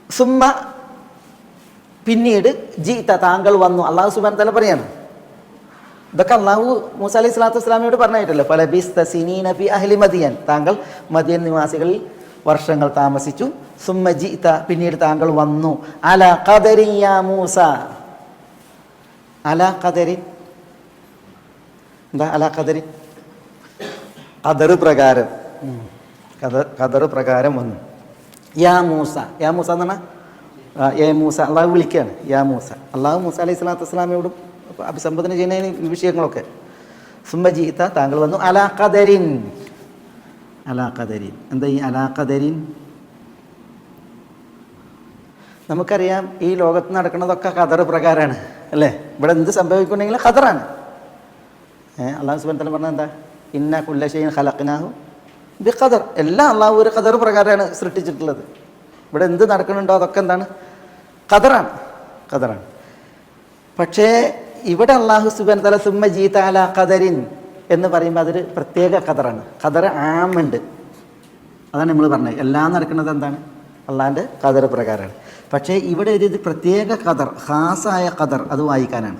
സുമ്മ പിന്നീട് ജീത്ത താങ്കൾ വന്നു. അള്ളാഹു സുബ്ഹാനഹു വതആല പറയാണ്. ഇതൊക്കെ അള്ളാഹു മൂസ അലൈഹി സ്വലാത്തു വസ്സലാമയോട് പറഞ്ഞിട്ടല്ലോ. ഫലബിസ്ത സിനീന ഫി അഹ്ലി മദിയൻ, താങ്കൾ മദിയൻ നിവാസികളിൽ വർഷങ്ങൾ താമസിച്ചു. സുമ്മ ജീത്ത പിന്നീട് താങ്കൾ വന്നു. അലാ ഖദരി യാ മൂസ, അലാ ഖദരി എന്താ അലാ ഖദരി? ഖദർ പ്രകാരം, ഖദർ പ്രകാരം വന്നു. യാ മൂസ, യാ മൂസ എന്ന് പറഞ്ഞാൽ യാ മൂസ അള്ളാഹു വിളിക്കുകയാണ്. യാ മൂസ, അള്ളാഹു മൂസ അലൈഹി സ്വലാത്തു വസ്സലാമയോടും അഭിസംബോധന ചെയ്യുന്നതിന് ഈ വിഷയങ്ങളൊക്കെ. സുമ്മ ജീത്ത താങ്കൾ വന്നു. അലാ ഖദരിൻ, അലാ ഖദരിൻ എന്താ ഈ അലാ ഖദരിൻ? നമുക്കറിയാം ഈ ലോകത്ത് നടക്കുന്നതൊക്കെ ഖദർ പ്രകാരമാണ് അല്ലേ. ഇവിടെ എന്ത് സംഭവിക്കുന്നുണ്ടെങ്കിലും ഖദറാണ്. അള്ളാഹു സുബ്ഹാനഹു വതആല പറഞ്ഞാൽ എന്താ? ഇന്ന കുല്ല ശൈഇൻ ഖലഖ്നാഹു ബിഖദർ, എല്ലാം അള്ളാഹു ഒരു ഖദർ പ്രകാരമാണ് സൃഷ്ടിച്ചിട്ടുള്ളത്. ഇവിടെ എന്ത് നടക്കുന്നുണ്ടോ അതൊക്കെ എന്താണ്? ഖദറാണ്, ഖദറാണ്. പക്ഷേ ഇവിടെ അള്ളാഹു സുബ്ഹാനഹു വതആല സുമ്മ ജീത അലാ ഖദരിൻ എന്ന് പറയുമ്പോൾ അതൊരു പ്രത്യേക ഖദറാണ്. ഖദർ ആമുണ്ട്, അതാണ് നമ്മൾ പറഞ്ഞത്. എല്ലാം നടക്കുന്നത് എന്താണ്? അള്ളാഹിൻ്റെ ഖദർ പ്രകാരമാണ്. പക്ഷേ ഇവിടെ ഒരു പ്രത്യേക ഖദർ, ഖാസായ ഖദർ, അത് വായിക്കാനാണ്.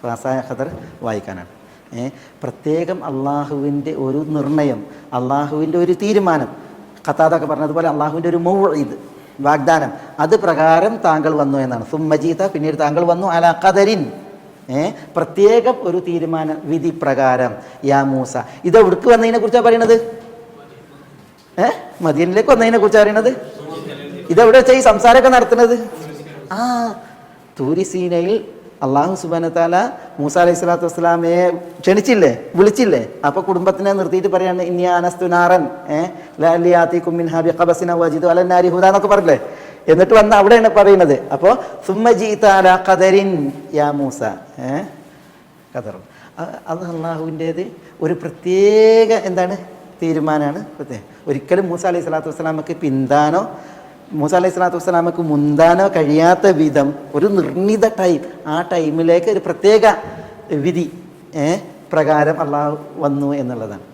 ഖാസായ ഖദർ വായിക്കാനാണ്. പ്രത്യേകം അള്ളാഹുവിൻ്റെ ഒരു നിർണയം, അള്ളാഹുവിൻ്റെ ഒരു തീരുമാനം, ഖത്താദൊക്കെ പറഞ്ഞതുപോലെ അള്ളാഹുവിൻ്റെ ഒരു മൗഇദ്, വാഗ്ദാനം, അത് പ്രകാരം താങ്കൾ വന്നു എന്നാണ്. സുമ്മ ജീത പിന്നീട് താങ്കൾ വന്നു. അലാ ഖദരിൻ, പ്രത്യേകം ഒരു തീരുമാന വിധി പ്രകാരം. യാ മൂസ, ഇത് എവിടേക്ക് വന്നതിനെ കുറിച്ചാണ് പറയണത്? മദീനയിലേക്ക് വന്നതിനെ കുറിച്ചാണ് പറയണത്. ഇതെവിടെ വെച്ചാൽ ഈ സംസാരമൊക്കെ നടത്തുന്നത്? തൂരി സീനയിൽ അള്ളാഹു സുബ്ഹാനഹു വതആല മൂസ അലൈഹി സ്വലാത്തു വസ്സലാമയെ ക്ഷണിച്ചില്ലേ, വിളിച്ചില്ലേ? അപ്പോൾ കുടുംബത്തിനെ നിർത്തിയിട്ട് പറയാണ് ഇന്നി അനസ്തു നാറൻ ലഅല്ലി ആതീകും മിൻഹാ ബിഖബസിൻ അവ അജിദു അലൻ നാരി ഹുദാ എന്നൊക്കെ പറഞ്ഞില്ലേ. എന്നിട്ട് വന്ന് അവിടെയാണ് പറയുന്നത്. അപ്പോൾ സുമ്മ ജീത അലാ ഖദരിൻ യാ മൂസ, ഖദർ അത് അള്ളാഹുവിൻ്റേത് ഒരു പ്രത്യേക എന്താണ് തീരുമാനമാണ്. ഒരിക്കലും മൂസ അലൈഹി സ്വലാത്തു വസ്സലാമക്ക് പിന്താനോ മൂസ അലൈഹി സ്വലാത്തു വസ്സലാമക്ക് മുന്താനോ കഴിയാത്ത വിധം ഒരു നിർണിത ടൈം, ആ ടൈമിലേക്ക് ഒരു പ്രത്യേക വിധി പ്രകാരം അള്ളാഹു വന്നു എന്നുള്ളതാണ്.